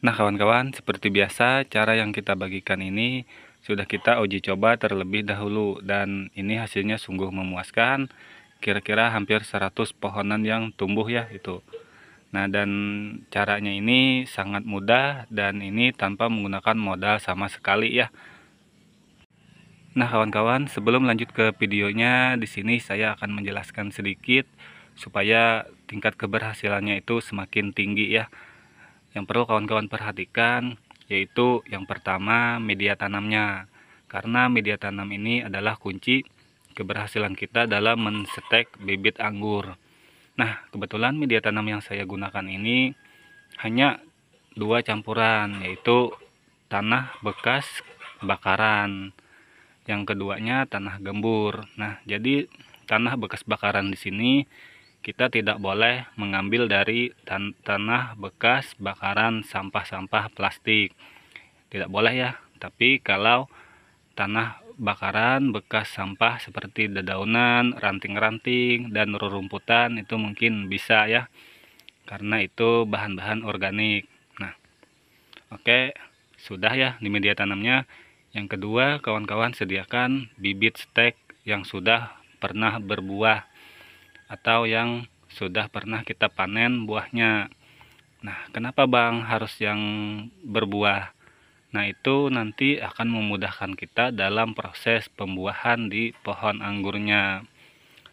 Nah kawan-kawan, seperti biasa cara yang kita bagikan ini sudah kita uji coba terlebih dahulu dan ini hasilnya sungguh memuaskan. Kira-kira hampir 100 pohonan yang tumbuh ya itu. Nah dan caranya ini sangat mudah dan ini tanpa menggunakan modal sama sekali ya. Nah kawan-kawan, sebelum lanjut ke videonya, di sini saya akan menjelaskan sedikit supaya tingkat keberhasilannya itu semakin tinggi ya. Yang perlu kawan-kawan perhatikan yaitu yang pertama media tanamnya. Karena media tanam ini adalah kunci keberhasilan kita dalam mensetek bibit anggur. Nah, kebetulan media tanam yang saya gunakan ini hanya dua campuran, yaitu tanah bekas bakaran. Yang keduanya tanah gembur. Nah, jadi tanah bekas bakaran di sini kita tidak boleh mengambil dari tanah bekas bakaran sampah-sampah plastik. Tidak boleh ya. Tapi kalau tanah bakaran bekas sampah seperti dedaunan, ranting-ranting, dan rerumputan itu mungkin bisa ya. Karena itu bahan-bahan organik. Nah, oke, sudah ya di media tanamnya. Yang kedua, kawan-kawan sediakan bibit stek yang sudah pernah berbuah atau yang sudah pernah kita panen buahnya. Nah, kenapa Bang harus yang berbuah? Nah, itu nanti akan memudahkan kita dalam proses pembuahan di pohon anggurnya.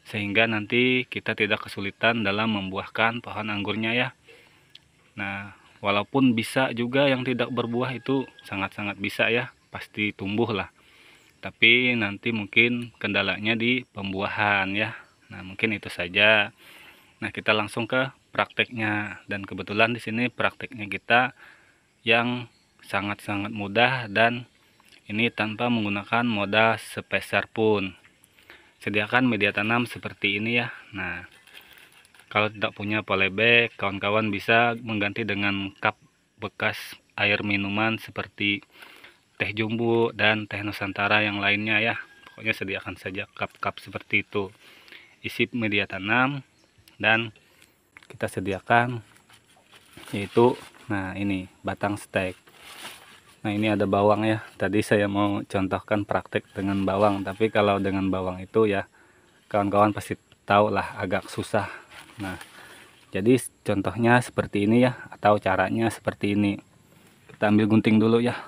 Sehingga nanti kita tidak kesulitan dalam membuahkan pohon anggurnya ya. Nah, walaupun bisa juga yang tidak berbuah itu sangat-sangat bisa ya. Pasti tumbuh lah. Tapi nanti mungkin kendalanya di pembuahan ya. Nah, mungkin itu saja. Nah, kita langsung ke prakteknya dan kebetulan di sini prakteknya kita yang sangat-sangat mudah dan ini tanpa menggunakan modal sepeser pun. Sediakan media tanam seperti ini ya. Nah, kalau tidak punya polybag, kawan-kawan bisa mengganti dengan cup bekas air minuman seperti teh jumbo dan teh nusantara yang lainnya ya. Pokoknya sediakan saja cup-cup seperti itu. Isi media tanam dan kita sediakan yaitu nah ini batang stek. Nah ini ada bawang ya, tadi saya mau contohkan praktek dengan bawang, tapi kalau dengan bawang itu ya kawan-kawan pasti tahu lah agak susah. Nah jadi contohnya seperti ini ya, atau caranya seperti ini. Kita ambil gunting dulu ya.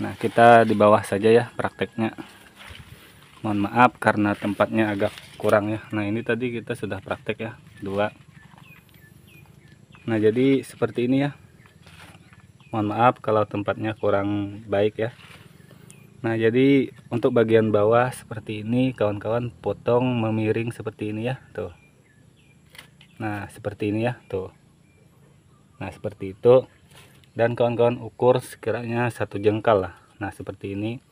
Nah kita di bawah saja ya prakteknya. Mohon maaf karena tempatnya agak kurang ya. Nah ini tadi kita sudah praktek ya, dua. Nah jadi seperti ini ya. Mohon maaf kalau tempatnya kurang baik ya. Nah jadi untuk bagian bawah seperti ini kawan-kawan potong memiring seperti ini ya tuh. Nah seperti ini ya tuh. Nah seperti itu. Dan kawan-kawan ukur sekiranya 1 jengkal lah. Nah seperti ini.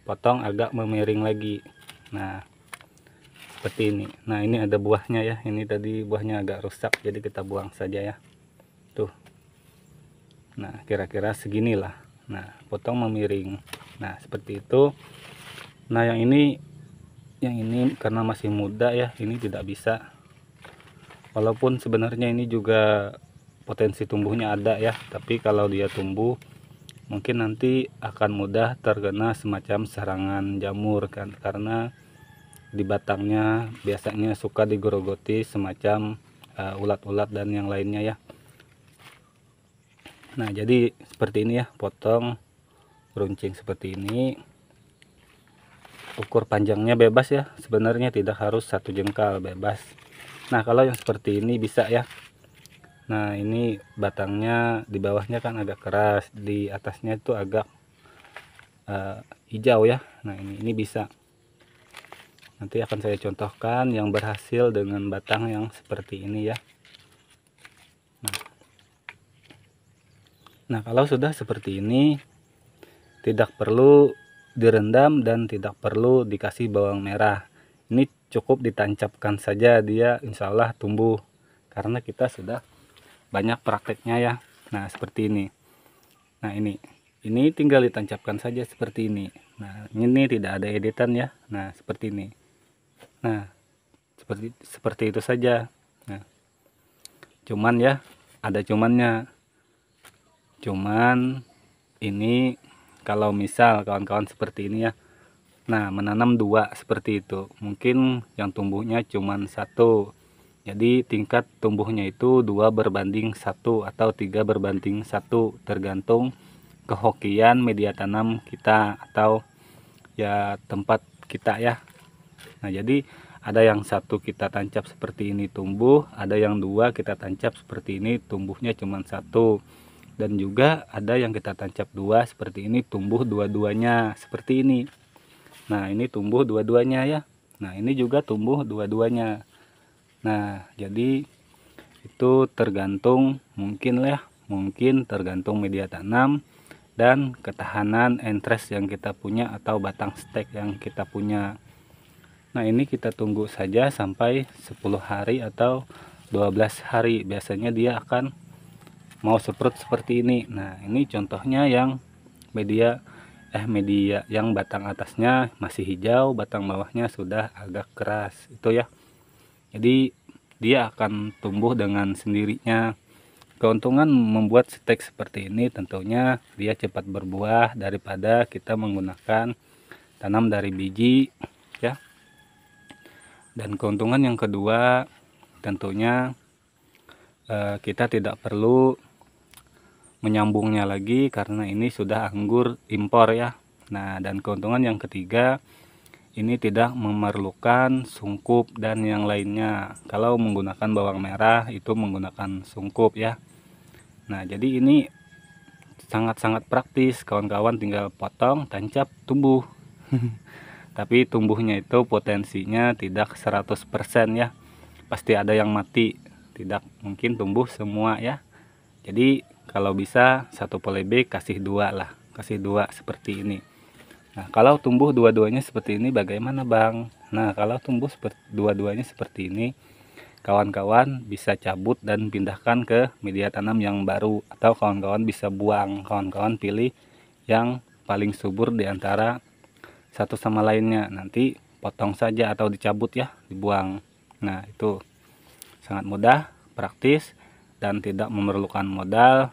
Potong agak memiring lagi. Nah seperti ini. Nah ini ada buahnya ya. Ini tadi buahnya agak rusak jadi kita buang saja ya. Tuh. Nah kira-kira seginilah. Nah potong memiring. Nah seperti itu. Nah yang ini karena masih muda ya, ini tidak bisa. Walaupun sebenarnya ini juga potensi tumbuhnya ada ya, tapi kalau dia tumbuh mungkin nanti akan mudah terkena semacam serangan jamur kan, karena di batangnya biasanya suka digerogoti semacam ulat-ulat dan yang lainnya ya. Nah jadi seperti ini ya, potong runcing seperti ini. Ukur panjangnya bebas ya, sebenarnya tidak harus 1 jengkal, bebas. Nah kalau yang seperti ini bisa ya. Nah ini batangnya di bawahnya kan agak keras, di atasnya itu agak hijau ya. Nah ini bisa. Nanti akan saya contohkan yang berhasil dengan batang yang seperti ini ya. Nah kalau sudah seperti ini tidak perlu direndam dan tidak perlu dikasih bawang merah. Ini cukup ditancapkan saja, dia insya Allah tumbuh karena kita sudah banyak prakteknya ya. Nah seperti ini. Nah ini tinggal ditancapkan saja seperti ini. Nah ini tidak ada editan ya. Nah seperti ini. Nah seperti itu saja. Nah cuman ya ada cumannya. Cuman ini kalau misal kawan-kawan seperti ini ya, nah menanam 2 seperti itu, mungkin yang tumbuhnya cuman 1. Jadi tingkat tumbuhnya itu 2:1 atau 3:1, tergantung kehokian media tanam kita atau ya tempat kita ya. Nah jadi ada yang 1 kita tancap seperti ini tumbuh, ada yang 2 kita tancap seperti ini tumbuhnya cuma 1, dan juga ada yang kita tancap 2 seperti ini tumbuh dua-duanya seperti ini. Nah ini tumbuh dua-duanya ya, nah ini juga tumbuh dua-duanya. Nah jadi itu tergantung mungkin tergantung media tanam dan ketahanan entres yang kita punya atau batang stek yang kita punya. Nah ini kita tunggu saja sampai 10 hari atau 12 hari, biasanya dia akan mau seprut seperti ini. Nah ini contohnya yang media yang batang atasnya masih hijau, batang bawahnya sudah agak keras itu ya. Jadi dia akan tumbuh dengan sendirinya. Keuntungan membuat stek seperti ini tentunya dia cepat berbuah daripada kita menggunakan tanam dari biji ya. Dan keuntungan yang kedua tentunya kita tidak perlu menyambungnya lagi karena ini sudah anggur impor ya. Nah dan keuntungan yang ketiga, ini tidak memerlukan sungkup dan yang lainnya. Kalau menggunakan bawang merah itu menggunakan sungkup ya. Nah jadi ini sangat-sangat praktis, kawan-kawan tinggal potong, tancap, tumbuh. Tapi tumbuhnya itu potensinya tidak 100% ya, pasti ada yang mati, tidak mungkin tumbuh semua ya. Jadi kalau bisa 1 polybag kasih 2 lah, kasih 2 seperti ini. Nah kalau tumbuh dua-duanya seperti ini bagaimana Bang? Nah kalau tumbuh dua-duanya seperti ini, kawan-kawan bisa cabut dan pindahkan ke media tanam yang baru, atau kawan-kawan bisa buang, kawan-kawan pilih yang paling subur di antara satu sama lainnya, nanti potong saja atau dicabut ya, dibuang. Nah itu sangat mudah, praktis, dan tidak memerlukan modal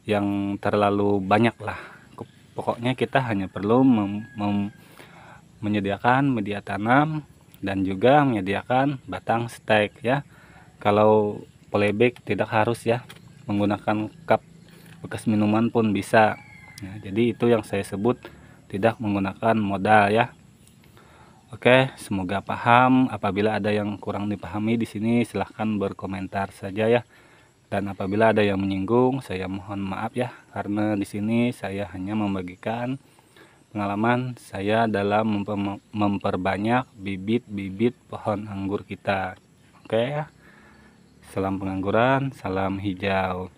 yang terlalu banyak lah. Pokoknya kita hanya perlu menyediakan media tanam dan juga menyediakan batang stek ya. Kalau polybag tidak harus ya, menggunakan cup bekas minuman pun bisa. Nah, jadi itu yang saya sebut tidak menggunakan modal ya. Oke, semoga paham. Apabila ada yang kurang dipahami di sini silahkan berkomentar saja ya. Dan apabila ada yang menyinggung, saya mohon maaf ya, karena di sini saya hanya membagikan pengalaman saya dalam memperbanyak bibit-bibit pohon anggur kita. Oke ya. Salam pengangguran, salam hijau.